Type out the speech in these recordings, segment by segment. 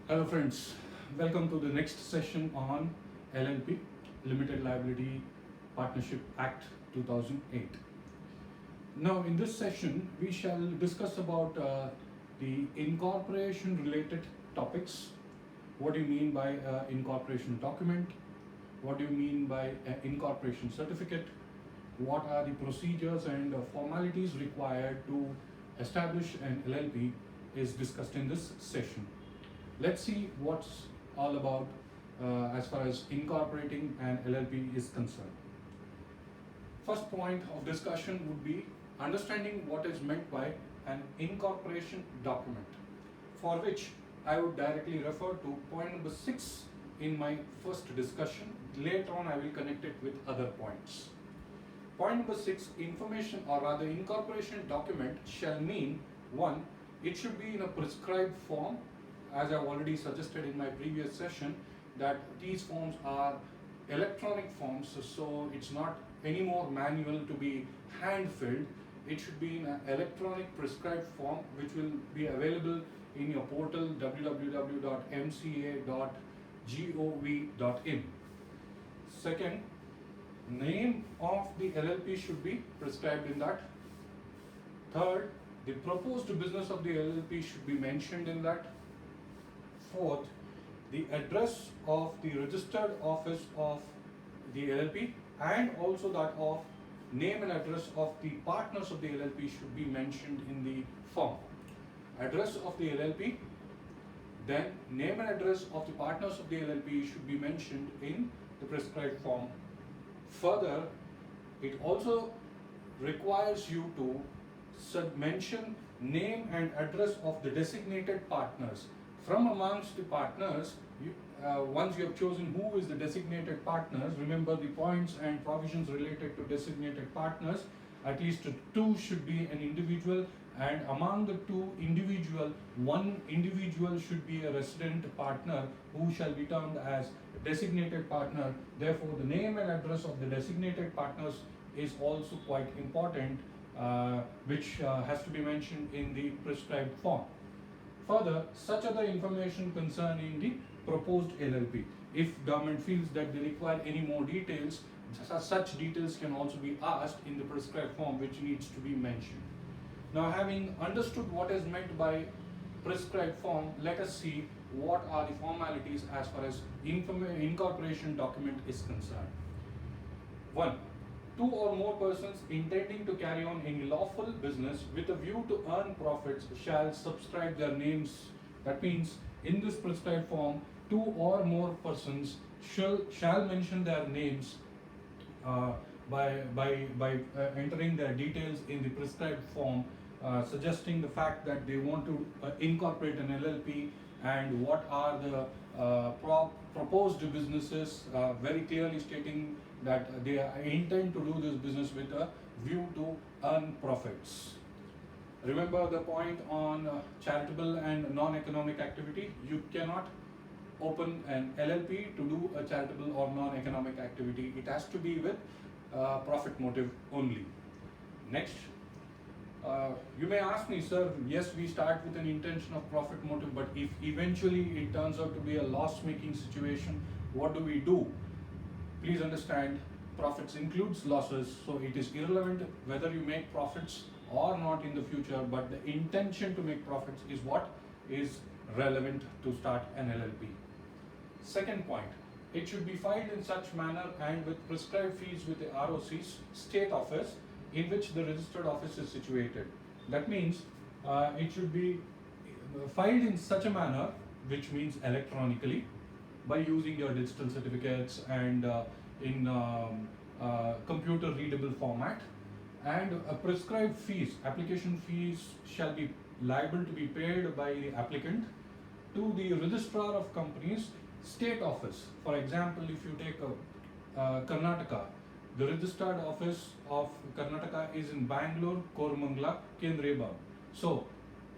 Hello friends, welcome to the next session on LLP, Limited Liability Partnership Act 2008. Now in this session we shall discuss about the incorporation related topics. What do you mean by incorporation document? What do you mean by incorporation certificate? What are the procedures and formalities required to establish an LLP is discussed in this session. Let's see what's all about as far as incorporating an LLP is concerned. First point of discussion would be understanding what is meant by an incorporation document, for which I would directly refer to point number 6 in my first discussion. Later on I will connect it with other points. Point number 6, information or rather incorporation document shall mean 1. It should be in a prescribed form, as I've already suggested in my previous session that these forms are electronic forms, so it's not anymore manual to be hand filled. It should be in an electronic prescribed form which will be available in your portal www.mca.gov.in. Second, name of the LLP should be prescribed in that. Third, the proposed business of the LLP should be mentioned in that. Fourth, the address of the registered office of the LLP and also that of name and address of the partners of the LLP should be mentioned in the form. Address of the LLP, then name and address of the partners of the LLP should be mentioned in the prescribed form. Further, it also requires you to mention name and address of the designated partners. From amongst the partners, once you have chosen who is the designated partners, remember the points and provisions related to designated partners. At least 2 should be an individual, and among the 2 individual, 1 individual should be a resident partner who shall be termed as designated partner. Therefore, the name and address of the designated partners is also quite important, which has to be mentioned in the prescribed form. Further, such other information concerning the proposed LLP. If government feels that they require any more details, such details can also be asked in the prescribed form, which needs to be mentioned. Now, having understood what is meant by prescribed form, let us see what are the formalities as far as incorporation document is concerned. 1. 2 or more persons intending to carry on any lawful business with a view to earn profits shall subscribe their names. That means in this prescribed form, 2 or more persons shall mention their names by entering their details in the prescribed form, suggesting the fact that they want to incorporate an LLP and what are the proposed businesses, very clearly stating that they intend to do this business with a view to earn profits. Remember the point on charitable and non-economic activity. You cannot open an LLP to do a charitable or non-economic activity. It has to be with profit motive only. Next, you may ask me, sir, yes, we start with an intention of profit motive, but if eventually it turns out to be a loss-making situation, what do we do? Please understand, profits includes losses, so it is irrelevant whether you make profits or not in the future, but the intention to make profits is what is relevant to start an LLP. Second point, it should be filed in such manner and with prescribed fees with the ROC's state office in which the registered office is situated. That means it should be filed in such a manner, which means electronically, by using your digital certificates and in computer readable format, and prescribed fees, application fees shall be liable to be paid by the applicant to the registrar of companies state office. For example, if you take Karnataka, the registered office of Karnataka is in Bangalore, Koramangala, Kendreba. So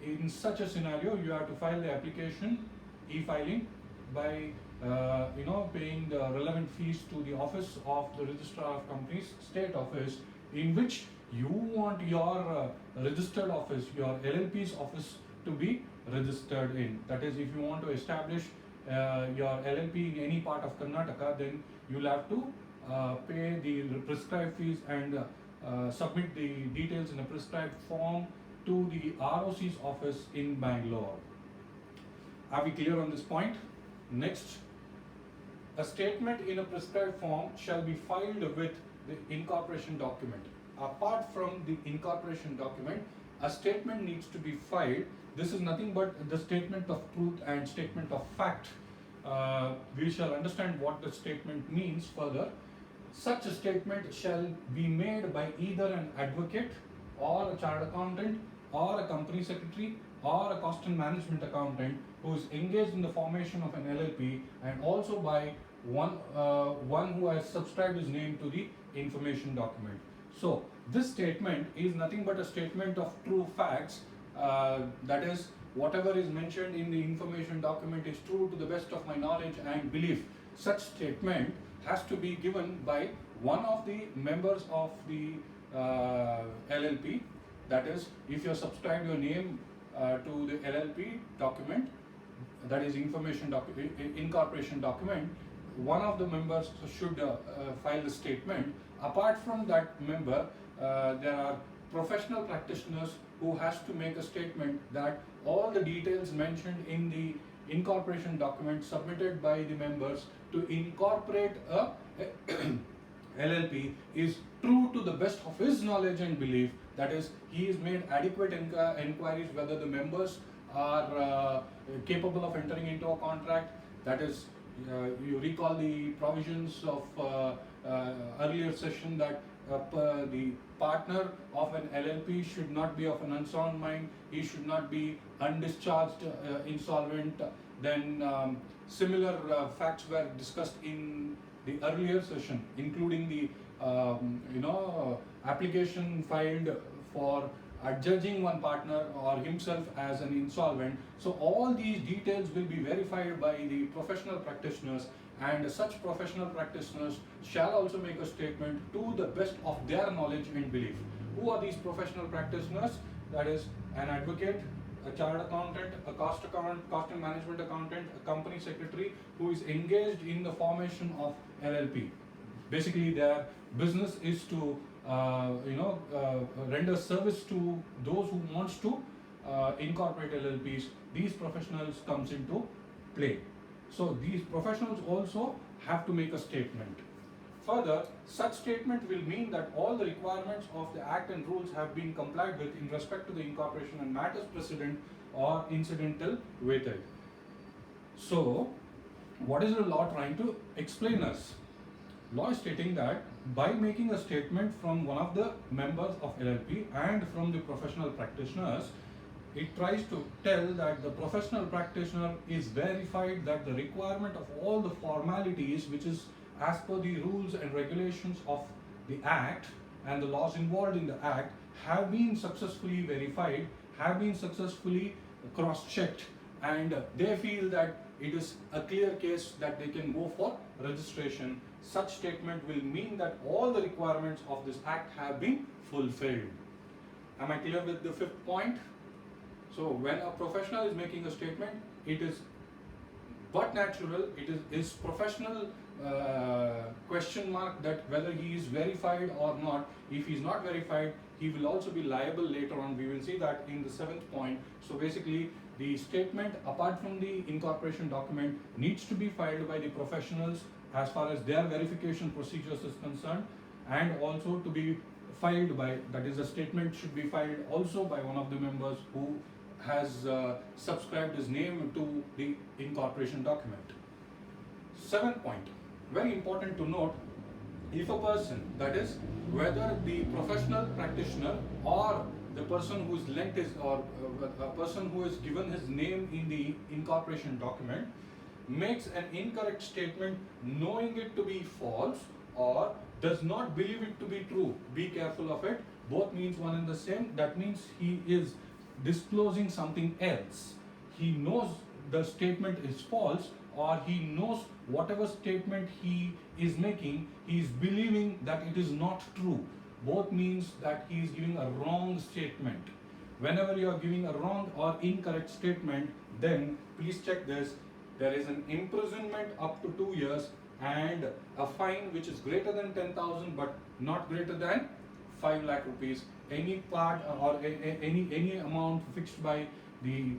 in such a scenario, you have to file the application, e-filing, by paying the relevant fees to the office of the registrar of companies state office, in which you want your registered office, your LLP's office, to be registered in. That is, if you want to establish your LLP in any part of Karnataka, then you'll have to pay the prescribed fees and submit the details in a prescribed form to the ROC's office in Bangalore. Are we clear on this point? Next, a statement in a prescribed form shall be filed with the incorporation document. Apart from the incorporation document, a statement needs to be filed. This is nothing but the statement of truth and statement of fact. We shall understand what the statement means further. Such a statement shall be made by either an advocate or a chartered accountant or a company secretary or a cost and management accountant who is engaged in the formation of an LLP, and also by one who has subscribed his name to the information document. So this statement is nothing but a statement of true facts. That is, whatever is mentioned in the information document is true to the best of my knowledge and belief. Such statement has to be given by one of the members of the LLP. That is, if you have subscribed your name to the LLP document, that is incorporation document, one of the members should file the statement. Apart from that member, there are professional practitioners who has to make a statement that all the details mentioned in the incorporation document submitted by the members to incorporate a LLP is true to the best of his knowledge and belief. That is, he has made adequate inquiries whether the members are capable of entering into a contract. That is, you recall the provisions of earlier session that the partner of an LLP should not be of an unsound mind, he should not be undischarged, insolvent. Then similar facts were discussed in the earlier session, including the application filed for adjudging one partner or himself as an insolvent. So all these details will be verified by the professional practitioners, and such professional practitioners shall also make a statement to the best of their knowledge and belief. Who are these professional practitioners? That is, an advocate, a chartered accountant, a cost and management accountant, a company secretary who is engaged in the formation of LLP. Basically, their business is to render service to those who wants to incorporate LLPs. These professionals comes into play. So these professionals also have to make a statement. Further, such statement will mean that all the requirements of the Act and rules have been complied with in respect to the incorporation and matters precedent or incidental with it. So, what is the law trying to explain us? Law is stating that by making a statement from one of the members of LLP and from the professional practitioners, it tries to tell that the professional practitioner is verified that the requirement of all the formalities which is as per the rules and regulations of the Act and the laws involved in the Act have been successfully verified, have been successfully cross-checked, and they feel that it is a clear case that they can go for registration. Such statement will mean that all the requirements of this Act have been fulfilled. Am I clear with the fifth point? So when a professional is making a statement, it is but natural, it is his professional question mark that whether he is verified or not. If he is not verified, he will also be liable later on. We will see that in the seventh point. So basically, the statement apart from the incorporation document needs to be filed by the professionals as far as their verification procedures is concerned, and also to be filed by, that is, a statement should be filed also by one of the members who has subscribed his name to the incorporation document. Seventh point, very important to note, if a person, that is, whether the professional practitioner or the person who is lent his, or a person who has given his name in the incorporation document, makes an incorrect statement knowing it to be false or does not believe it to be true, be careful of it. Both means one and the same. That means he is disclosing something else. He knows the statement is false, or he knows whatever statement he is making, he is believing that it is not true. Both means that he is giving a wrong statement. Whenever you are giving a wrong or incorrect statement, then please check this. There is an imprisonment up to 2 years and a fine which is greater than 10,000 but not greater than 5 lakh rupees. Any part or any amount fixed by the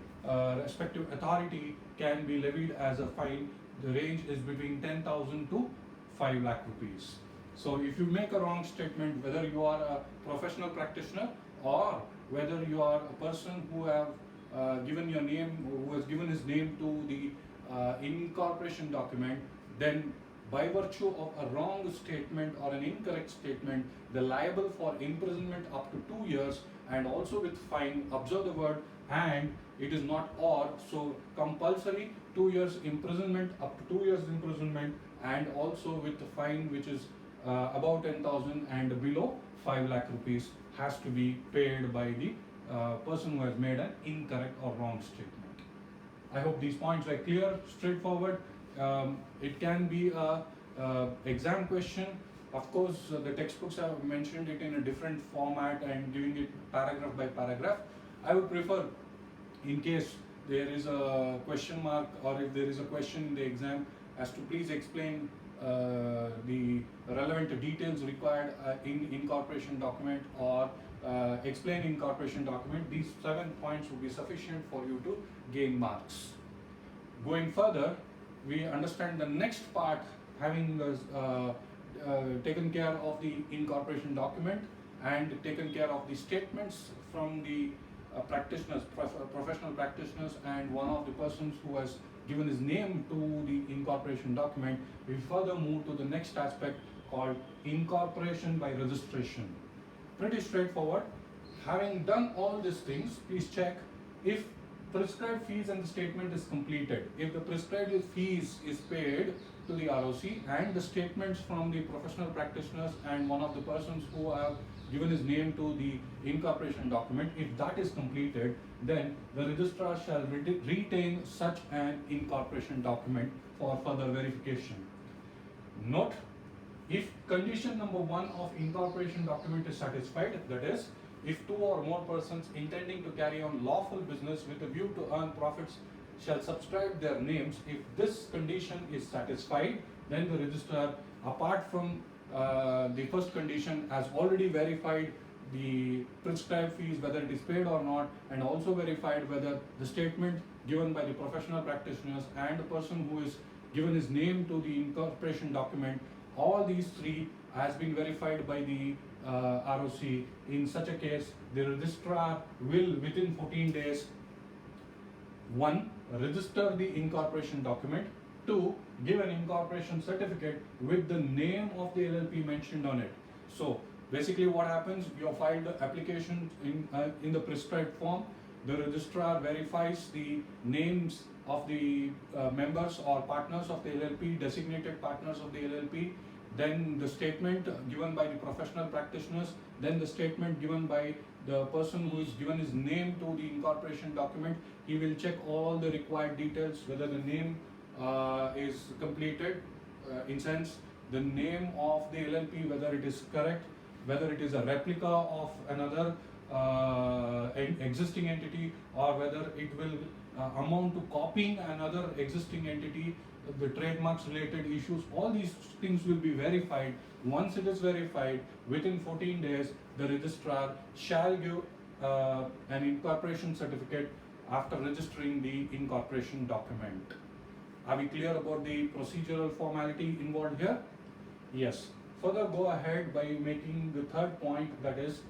respective authority can be levied as a fine. The range is between 10,000 to 5 lakh rupees. So if you make a wrong statement, whether you are a professional practitioner or whether you are a person who have given your name, who has given his name to the incorporation document, then by virtue of a wrong statement or an incorrect statement, they're liable for imprisonment up to 2 years and also with fine. Observe the word and, it is not or, so compulsory 2 years imprisonment, up to 2 years imprisonment, and also with the fine which is above 10,000 and below 5 lakh rupees has to be paid by the person who has made an incorrect or wrong statement. I hope these points are clear, straightforward. It can be a exam question. Of course, the textbooks have mentioned it in a different format and giving it paragraph by paragraph. I would prefer, in case there is a question mark or if there is a question in the exam, as to please explain the relevant details required in incorporation document or explain incorporation document. These 7 points will be sufficient for you to gain marks. Going further, we understand the next part, having taken care of the incorporation document and taken care of the statements from the practitioners, professional practitioners, and one of the persons who has given his name to the incorporation document. We further move to the next aspect called incorporation by registration. Pretty straightforward. Having done all these things, please check if prescribed fees and the statement is completed. If the prescribed fees is paid to the ROC and the statements from the professional practitioners and one of the persons who have given his name to the incorporation document, if that is completed, then the registrar shall retain such an incorporation document for further verification. Note, if condition number 1 of incorporation document is satisfied, that is, if 2 or more persons intending to carry on lawful business with a view to earn profits shall subscribe their names, if this condition is satisfied, then the registrar, apart from the first condition, has already verified the prescribed fees, whether it is paid or not, and also verified whether the statement given by the professional practitioners and the person who is given his name to the incorporation document, all these 3 has been verified by the ROC. In such a case, the registrar will within 14 days 1. Register the incorporation document, 2. Give an incorporation certificate with the name of the LLP mentioned on it. So basically what happens, you have filed the application in the prescribed form. The registrar verifies the names of the members or partners of the LLP, designated partners of the LLP, then the statement given by the professional practitioners, then the statement given by the person who is given his name to the incorporation document. He will check all the required details, whether the name is completed, in sense the name of the LLP, whether it is correct, whether it is a replica of another existing entity, or whether it will amount to copying another existing entity, the trademarks related issues. All these things will be verified. Once it is verified, within 14 days, the registrar shall give an incorporation certificate after registering the incorporation document. Are we clear about the procedural formality involved here? Yes. Further go ahead by making the third point, that is,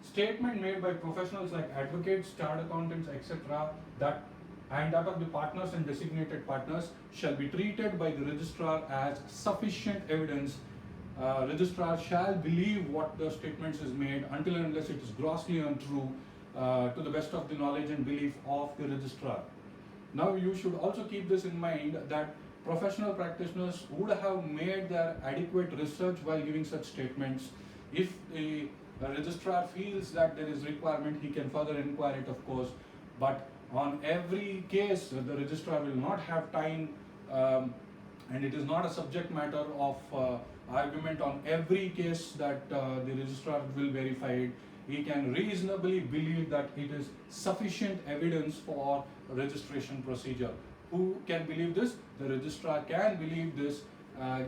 statement made by professionals like advocates, chartered accountants, etc., that of the partners and designated partners shall be treated by the registrar as sufficient evidence. Registrar shall believe what the statements is made until and unless it is grossly untrue, to the best of the knowledge and belief of the registrar. Now you should also keep this in mind, that professional practitioners would have made their adequate research while giving such statements. If the registrar feels that there is requirement, he can further inquire it, of course, but on every case the registrar will not have time, and it is not a subject matter of argument on every case that the registrar will verify it. he can reasonably believe that it is sufficient evidence for registration procedure. Who can believe this? The registrar can believe this.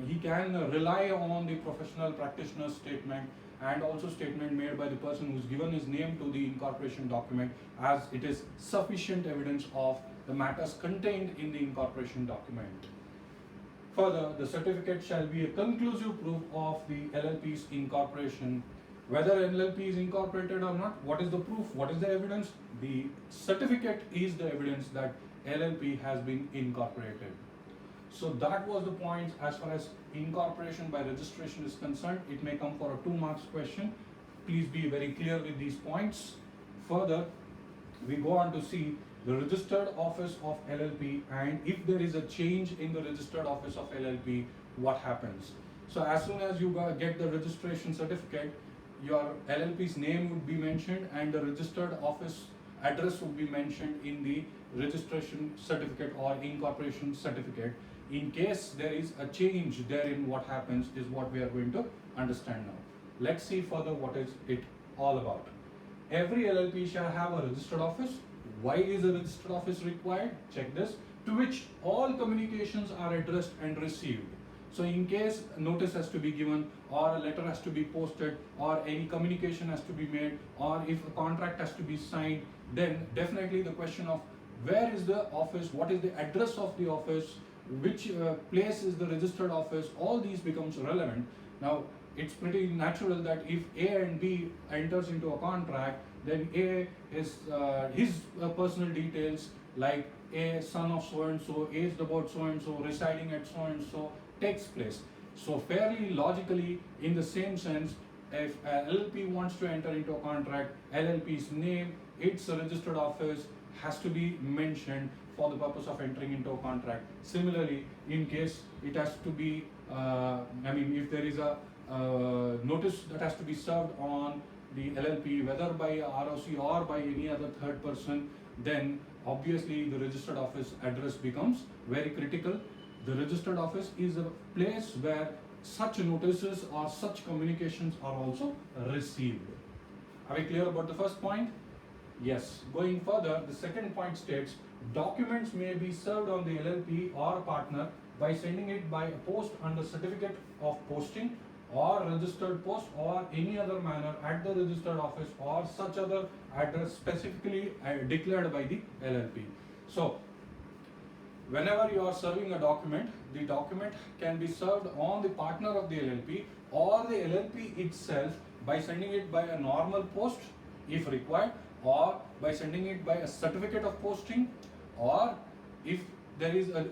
He can rely on the professional practitioner's statement and also statement made by the person who's given his name to the incorporation document, as it is sufficient evidence of the matters contained in the incorporation document. Further, the certificate shall be a conclusive proof of the LLP's incorporation. Whether LLP is incorporated or not, what is the proof? What is the evidence? The certificate is the evidence that LLP has been incorporated. So that was the point as far as incorporation by registration is concerned. It may come for a 2 marks question. Please be very clear with these points. Further, we go on to see the registered office of LLP, and if there is a change in the registered office of LLP, what happens? So as soon as you get the registration certificate, your LLP's name would be mentioned and the registered office address would be mentioned in the registration certificate or incorporation certificate. In case there is a change therein, what happens is what we are going to understand now. Let's see further what is it all about. Every LLP shall have a registered office. Why is a registered office required? Check this. To which all communications are addressed and received. So in case a notice has to be given, or a letter has to be posted, or any communication has to be made, or if a contract has to be signed, then definitely the question of where is the office, what is the address of the office, which place is the registered office, all these becomes relevant. Now it's pretty natural that if A and B enters into a contract, then A is his personal details, like A, son of so and so, aged about so and so, residing at so and so, takes place. So fairly logically, in the same sense, if LLP wants to enter into a contract, LLP's name, its registered office has to be mentioned for the purpose of entering into a contract. Similarly, in case it has to be, if there is a notice that has to be served on the LLP, whether by ROC or by any other third person, then obviously the registered office address becomes very critical. The registered office is a place where such notices or such communications are also received. Are we clear about the first point? Yes. Going further, the second point states, documents may be served on the LLP or partner by sending it by a post under certificate of posting or registered post or any other manner at the registered office or such other address specifically declared by the LLP. So whenever you are serving a document, the document can be served on the partner of the LLP or the LLP itself by sending it by a normal post if required, or by sending it by a certificate of posting, or if there is a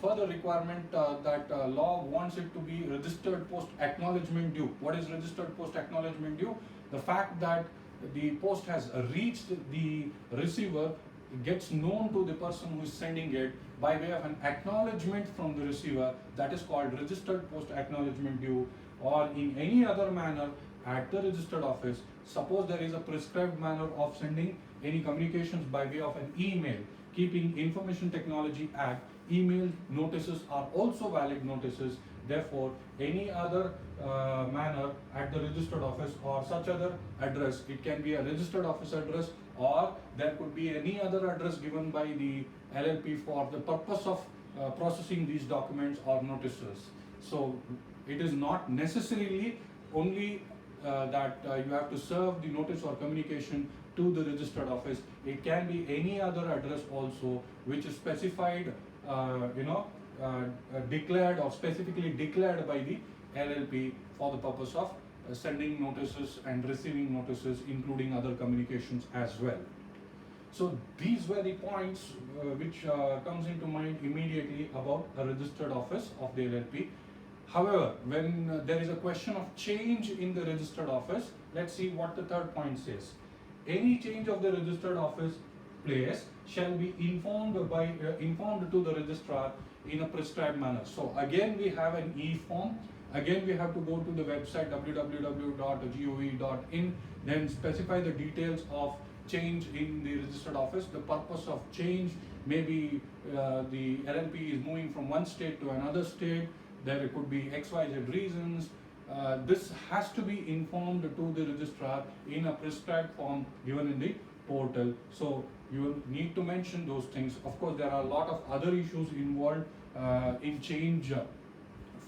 further requirement that law wants it to be registered post acknowledgement due. What is registered post acknowledgement due? The fact that the post has reached the receiver gets known to the person who is sending it by way of an acknowledgement from the receiver, that is called registered post acknowledgement due, or in any other manner at the registered office. Suppose there is a prescribed manner of sending any communications by way of an email. Keeping Information Technology Act, email notices are also valid notices. Therefore, any other manner at the registered office or such other address, it can be a registered office address, or there could be any other address given by the LLP for the purpose of processing these documents or notices. So it is not necessarily only that you have to serve the notice or communication to the registered office. It can be any other address also which is specified, declared or specifically declared by the LLP for the purpose of sending notices and receiving notices, including other communications as well. So these were the points which comes into mind immediately about a registered office of the LLP. However, when there is a question of change in the registered office, let's see what the third point says. Any change of the registered office place shall be informed to the registrar in a prescribed manner. So again we have an e-form. Again we have to go to the website www.gov.in, then specify the details of change in the registered office. The purpose of change may be the LLP is moving from one state to another state. There could be XYZ reasons. this has to be informed to the registrar in a prescribed form given in the portal. So you need to mention those things. Of course, there are a lot of other issues involved in change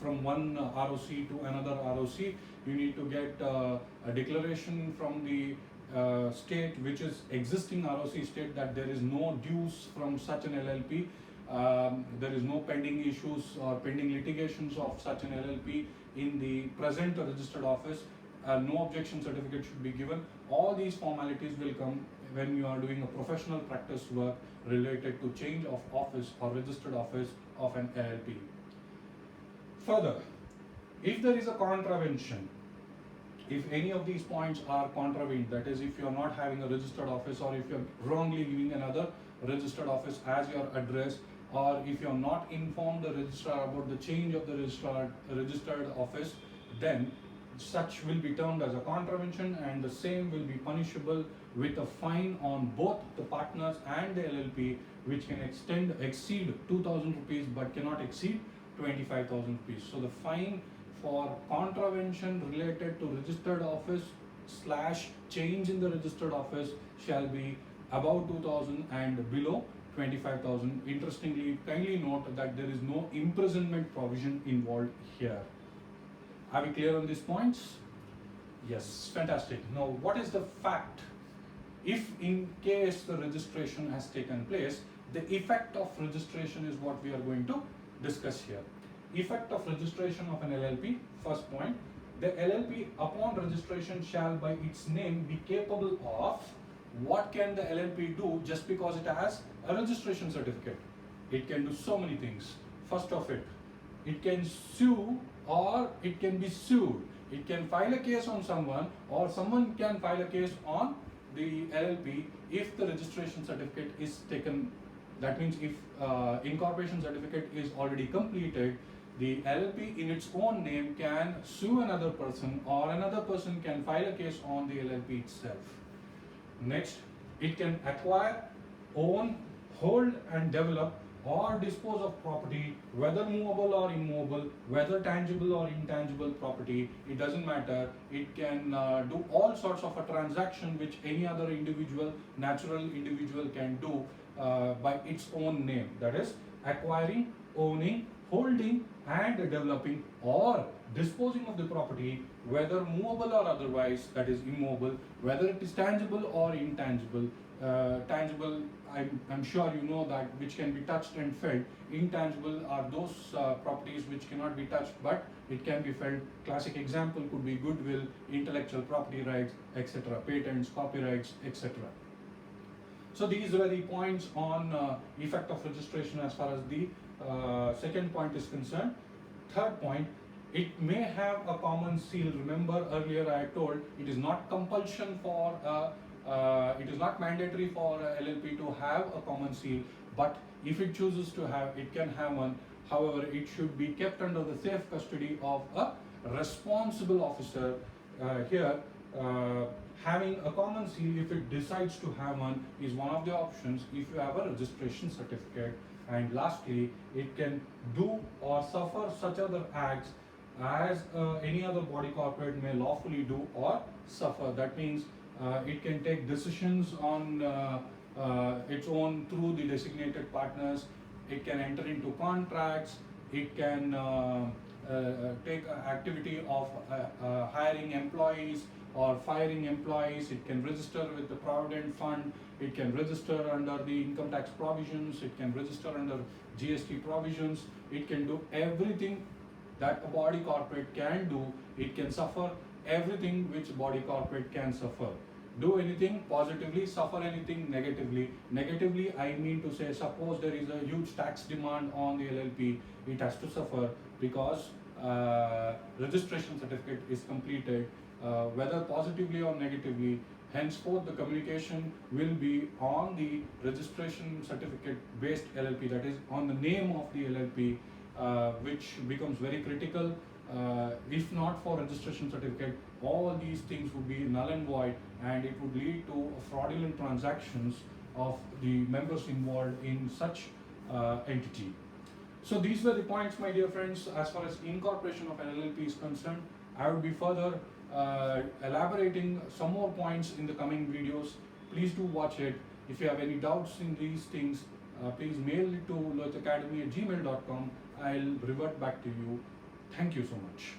from one ROC to another ROC. You need to get a declaration from the state which is existing ROC state that there is no dues from such an LLP. There is no pending issues or pending litigations of such an LLP in the present registered office. No objection certificate should be given. All these formalities will come when you are doing a professional practice work related to change of office or registered office of an LLP. Further, if there is a contravention, if any of these points are contravened, that is, if you are not having a registered office, or if you are wrongly giving another registered office as your address, or if you are not informed the registrar about the change of the registered office, then such will be termed as a contravention, and the same will be punishable with a fine on both the partners and the LLP, which can exceed 2,000 rupees but cannot exceed 25,000 rupees. So the fine for contravention related to registered office / change in the registered office shall be above 2,000 and below 25,000. Interestingly, kindly note that there is no imprisonment provision involved here. Are we clear on these points? Yes, fantastic. Now, what is the fact? If in case the registration has taken place, the effect of registration is what we are going to discuss here. Effect of registration of an LLP, first point, the LLP upon registration shall by its name be capable of, what can the LLP do just because it has a registration certificate? It can do so many things. First of it can sue or it can be sued. It can file a case on someone, or someone can file a case on the LLP if the registration certificate is taken. That means if incorporation certificate is already completed, the LLP in its own name can sue another person, or another person can file a case on the LLP itself. Next, it can acquire, own, hold and develop or dispose of property, whether movable or immovable, whether tangible or intangible property, it doesn't matter. It can do all sorts of a transaction which any other individual, natural individual can do by its own name. That is, acquiring, owning, holding and developing or disposing of the property, whether movable or otherwise, that is immobile, whether it is tangible or intangible. Tangible, I'm sure you know that, which can be touched and felt. Intangible are those properties which cannot be touched but it can be felt. Classic example could be goodwill, intellectual property rights, etc., patents, copyrights, etc. So these were the points on effect of registration as far as the second point is concerned. Third point, it may have a common seal. Remember earlier I told it is not compulsion for it is not mandatory for LLP to have a common seal, but if it chooses to have, it can have one. However, it should be kept under the safe custody of a responsible officer. Here, having a common seal, if it decides to have one, is one of the options if you have a registration certificate. And lastly, it can do or suffer such other acts as any other body corporate may lawfully do or suffer. That means it can take decisions on its own through the designated partners. It can enter into contracts. It can take activity of hiring employees or firing employees. It can register with the Provident Fund. It can register under the income tax provisions. It can register under GST provisions. It can do everything that a body corporate can do. It can suffer everything which body corporate can suffer. Do anything positively, suffer anything negatively. Negatively, I mean to say, suppose there is a huge tax demand on the LLP, it has to suffer because registration certificate is completed, whether positively or negatively. Henceforth, the communication will be on the registration certificate based LLP, that is on the name of the LLP, which becomes very critical. If not for registration certificate, all these things would be null and void, and it would lead to fraudulent transactions of the members involved in such entity. So these were the points, my dear friends, as far as incorporation of an LLP is concerned. I will be further elaborating some more points in the coming videos. Please do watch it. If you have any doubts in these things, please mail it to lohitacademy@gmail.com. I'll revert back to you. Thank you so much.